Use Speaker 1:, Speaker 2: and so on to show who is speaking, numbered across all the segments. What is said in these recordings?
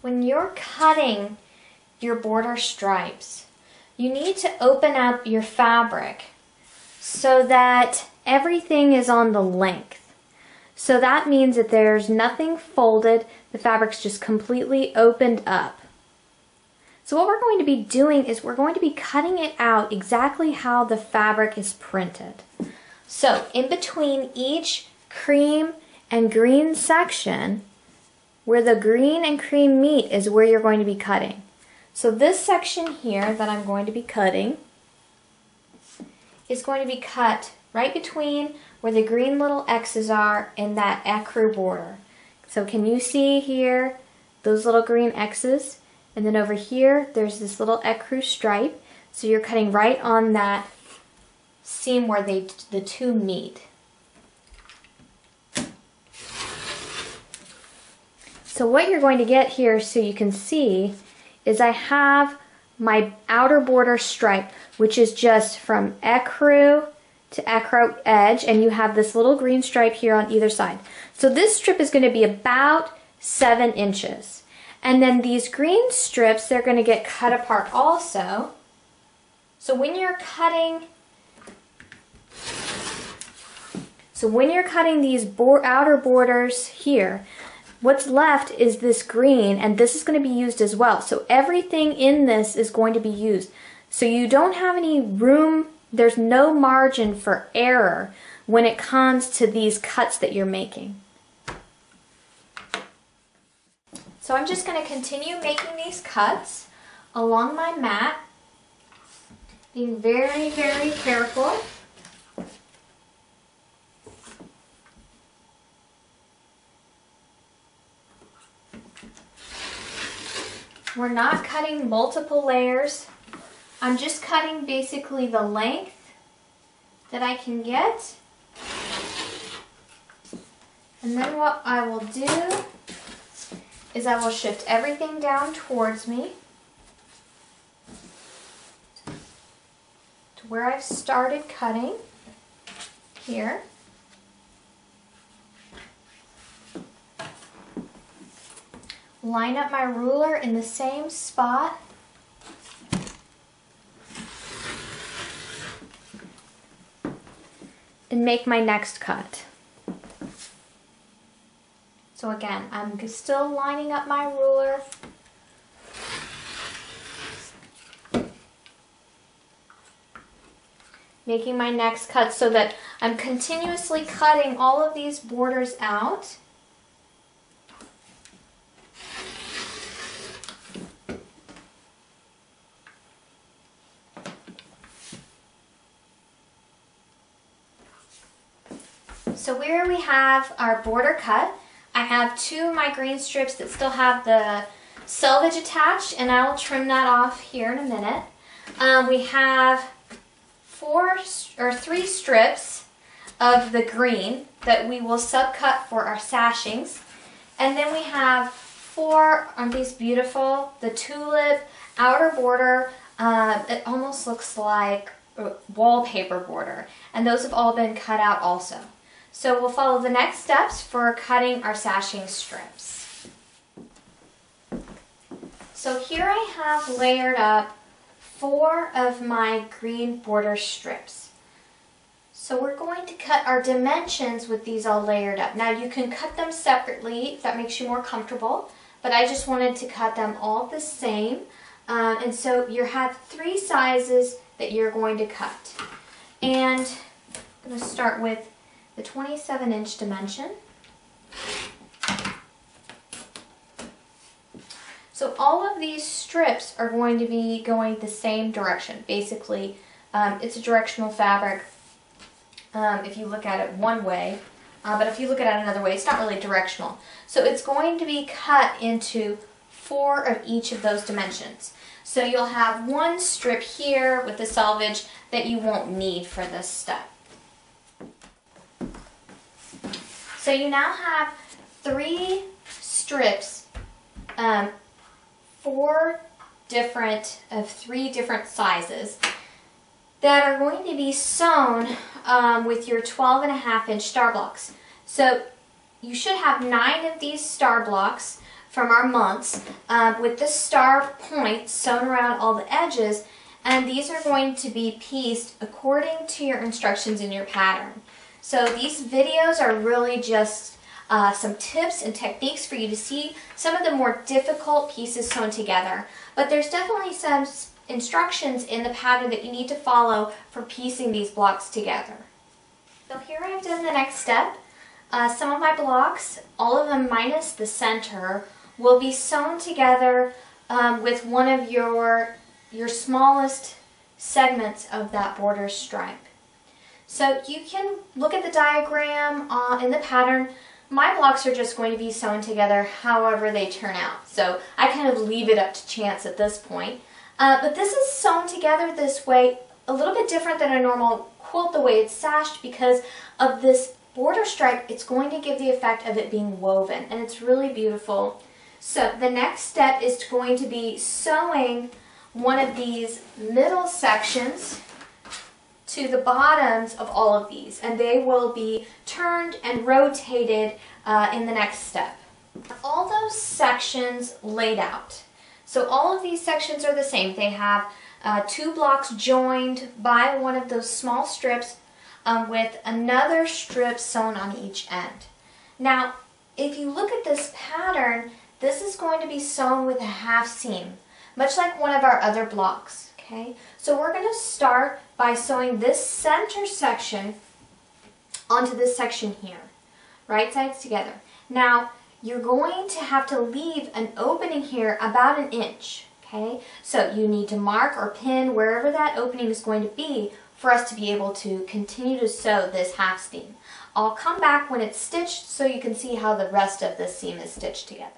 Speaker 1: when you're cutting your border stripes, you need to open up your fabric so that everything is on the length. So that means that there's nothing folded, the fabric's just completely opened up. So what we're going to be doing is we're going to be cutting it out exactly how the fabric is printed. So in between each cream and green section, where the green and cream meet is where you're going to be cutting. So this section here that I'm going to be cutting is going to be cut right between where the green little X's are in that ecru border. So can you see here those little green X's? And then over here there's this little ecru stripe. So you're cutting right on that seam where the two meet. So what you're going to get here, so you can see, is I have my outer border stripe, which is just from ecru to ecru edge, and you have this little green stripe here on either side. So this strip is going to be about 7 inches. And then these green strips, they're going to get cut apart also. So when you're cutting these outer borders here, what's left is this green, and this is going to be used as well. So everything in this is going to be used. So you don't have any room, there's no margin for error when it comes to these cuts that you're making. So I'm just going to continue making these cuts along my mat, being very, very careful. We're not cutting multiple layers. I'm just cutting basically the length that I can get. And then what I will do is I will shift everything down towards me to where I've started cutting here. Line up my ruler in the same spot. And make my next cut. So again, I'm still lining up my ruler. Making my next cut so that I'm continuously cutting all of these borders out. So where we have our border cut, I have 2 of my green strips that still have the selvage attached, and I will trim that off here in a minute. We have 3 strips of the green that we will subcut for our sashings, and then we have 4 of these beautiful, the tulip outer border. It almost looks like a wallpaper border, and those have all been cut out also. So we'll follow the next steps for cutting our sashing strips. So here I have layered up 4 of my green border strips. So we're going to cut our dimensions with these all layered up. Now you can cut them separately if that makes you more comfortable, but I just wanted to cut them all the same. And so you have 3 sizes that you're going to cut. And I'm going to start with the 27-inch dimension. So all of these strips are going to be going the same direction. Basically, it's a directional fabric if you look at it one way, but if you look at it another way, it's not really directional. So it's going to be cut into 4 of each of those dimensions. So you'll have 1 strip here with the selvage that you won't need for this step. So you now have 3 strips, 3 different sizes that are going to be sewn with your 12.5-inch star blocks. So you should have 9 of these star blocks from our months with the star point sewn around all the edges, and these are going to be pieced according to your instructions in your pattern. So these videos are really just some tips and techniques for you to see some of the more difficult pieces sewn together. But there's definitely some instructions in the pattern that you need to follow for piecing these blocks together. So here I've done the next step. Some of my blocks, all of them minus the center, will be sewn together with one of your smallest segments of that border stripe. So you can look at the diagram in the pattern. My blocks are just going to be sewn together however they turn out. So I kind of leave it up to chance at this point. But this is sewn together this way, a little bit different than a normal quilt the way it's sashed because of this border stripe. It's going to give the effect of it being woven, and it's really beautiful. So the next step is going to be sewing one of these middle sections to the bottoms of all of these, and they will be turned and rotated in the next step. All those sections laid out. So all of these sections are the same. They have 2 blocks joined by one of those small strips with another strip sewn on each end. Now, if you look at this pattern, this is going to be sewn with a half seam, much like one of our other blocks. Okay, so we're going to start by sewing this center section onto this section here, right sides together. Now, you're going to have to leave an opening here about 1 inch. Okay, so you need to mark or pin wherever that opening is going to be for us to be able to continue to sew this half seam. I'll come back when it's stitched so you can see how the rest of this seam is stitched together.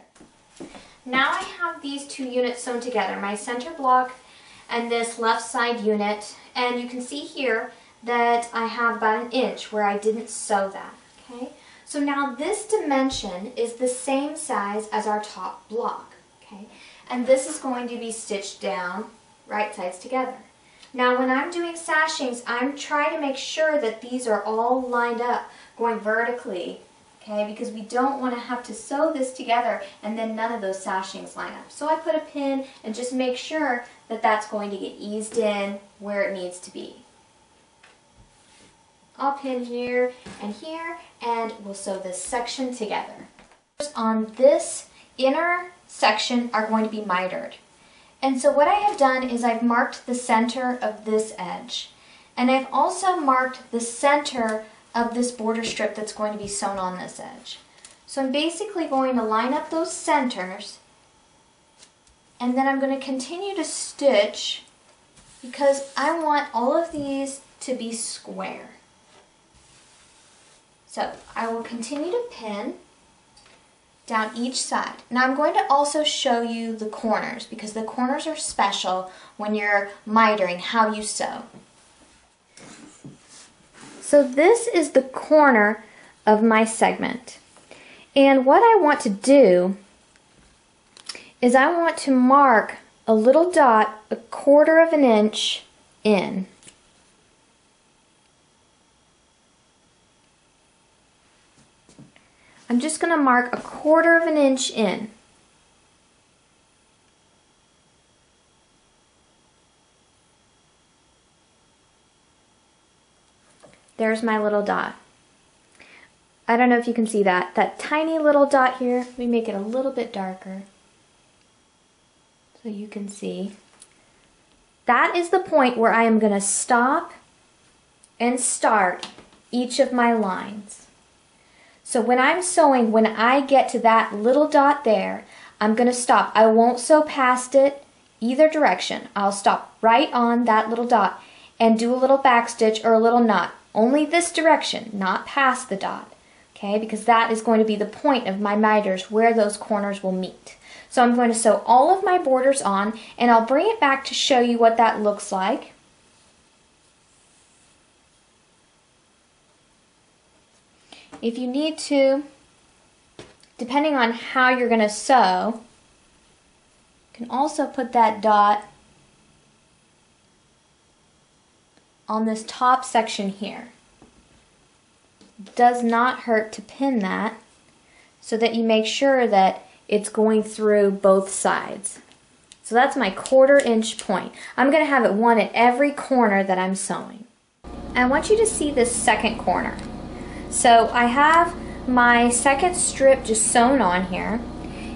Speaker 1: Now I have these 2 units sewn together, my center block and this left side unit, and you can see here that I have about 1 inch where I didn't sew that. Okay, so now this dimension is the same size as our top block. Okay, and this is going to be stitched down right sides together. Now when I'm doing sashings, I'm trying to make sure that these are all lined up going vertically, okay, because we don't want to have to sew this together and then none of those sashings line up. So I put a pin and just make sure that that's going to get eased in where it needs to be. I'll pin here, and we'll sew this section together. On this inner section are going to be mitered. And so what I have done is I've marked the center of this edge. And I've also marked the center of this border strip that's going to be sewn on this edge. So I'm basically going to line up those centers, and then I'm going to continue to stitch because I want all of these to be square. So I will continue to pin down each side. Now I'm going to also show you the corners because the corners are special when you're mitering how you sew. So this is the corner of my segment. And what I want to do is I want to mark a little dot 1/4 of an inch in. I'm just going to mark 1/4 of an inch in. There's my little dot. I don't know if you can see that. That tiny little dot here, let me make it a little bit darker so you can see. That is the point where I am going to stop and start each of my lines. So when I'm sewing, when I get to that little dot there, I'm going to stop. I won't sew past it either direction. I'll stop right on that little dot and do a little back stitch or a little knot. Only this direction, not past the dot. Okay, because that is going to be the point of my miters where those corners will meet. So I'm going to sew all of my borders on, and I'll bring it back to show you what that looks like. If you need to, depending on how you're going to sew, you can also put that dot on this top section here. It does not hurt to pin that so that you make sure that it's going through both sides. So that's my 1/4 inch point. I'm going to have it one at every corner that I'm sewing. I want you to see this second corner. So I have my second strip just sewn on here.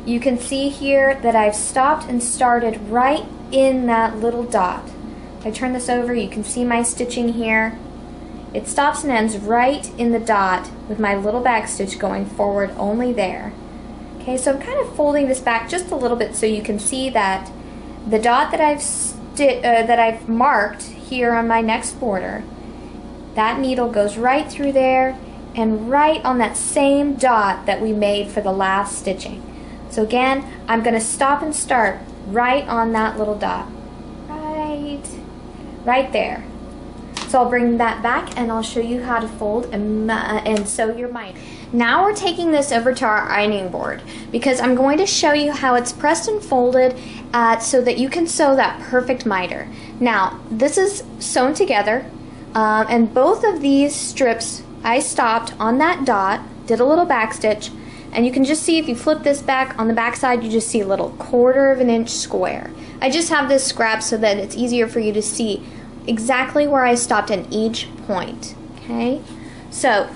Speaker 1: You can see here that I've stopped and started right in that little dot. If I turn this over, you can see my stitching here. It stops and ends right in the dot with my little back stitch going forward only there. Okay, so I'm kind of folding this back just a little bit so you can see that the dot that I've marked here on my next border, that needle goes right through there and right on that same dot that we made for the last stitching. So again, I'm going to stop and start right on that little dot. Right there. So I'll bring that back and I'll show you how to fold and sew your miter. Now we're taking this over to our ironing board because I'm going to show you how it's pressed and folded so that you can sew that perfect miter. Now this is sewn together and both of these strips I stopped on that dot, did a little back stitch, and you can just see if you flip this back on the back side, you just see a little 1/4 inch square. I just have this scrap so that it's easier for you to see exactly where I stopped in each point. Okay, so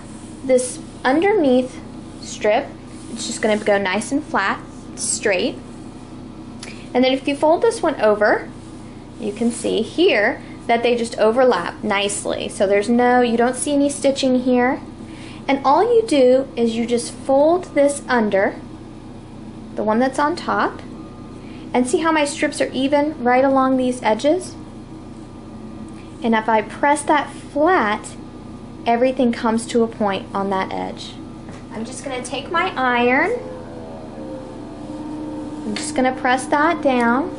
Speaker 1: this underneath strip, it's just going to go nice and flat, straight. And then if you fold this one over, you can see here that they just overlap nicely. So you don't see any stitching here. And all you do is you just fold this under, the one that's on top, and see how my strips are even right along these edges? And if I press that flat, everything comes to a point on that edge. I'm just going to take my iron. I'm just going to press that down.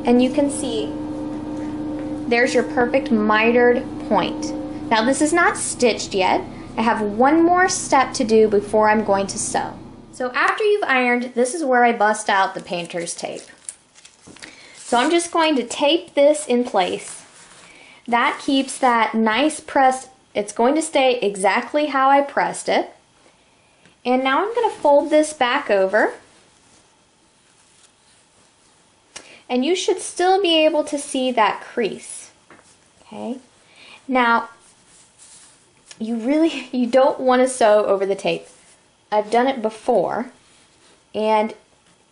Speaker 1: And you can see there's your perfect mitered point. Now this is not stitched yet. I have one more step to do before I'm going to sew. So after you've ironed, this is where I bust out the painter's tape. So I'm just going to tape this in place. That keeps that nice press. It's going to stay exactly how I pressed it. And now I'm going to fold this back over. And you should still be able to see that crease. Okay. Now, you don't want to sew over the tape. I've done it before, and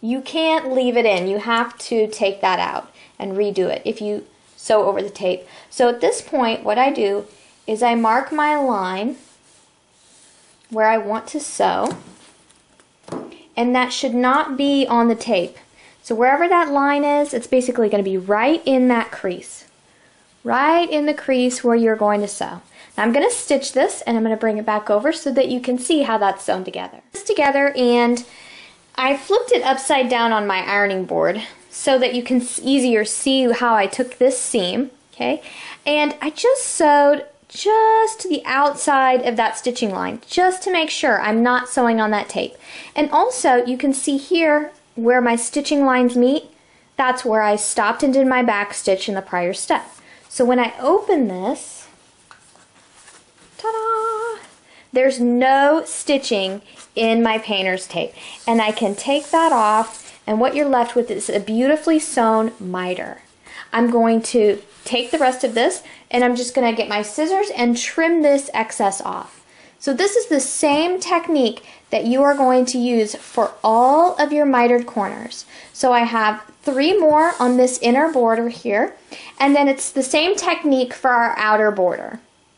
Speaker 1: you can't leave it in. You have to take that out and redo it if you sew over the tape. So at this point, what I do is I mark my line where I want to sew, and that should not be on the tape. So wherever that line is, it's basically going to be right in that crease. Right in the crease where you're going to sew. Now I'm going to stitch this and I'm going to bring it back over so that you can see how that's sewn together. It's together, and I flipped it upside down on my ironing board so that you can easier see how I took this seam, okay? And I just sewed just to the outside of that stitching line just to make sure I'm not sewing on that tape. And also you can see here where my stitching lines meet, that's where I stopped and did my back stitch in the prior step. So when I open this, ta-da! There's no stitching in my painter's tape. And I can take that off, and what you're left with is a beautifully sewn miter. I'm going to take the rest of this, and I'm just going to get my scissors and trim this excess off. So this is the same technique that you are going to use for all of your mitered corners. So I have 3 more on this inner border here, and then it's the same technique for our outer border.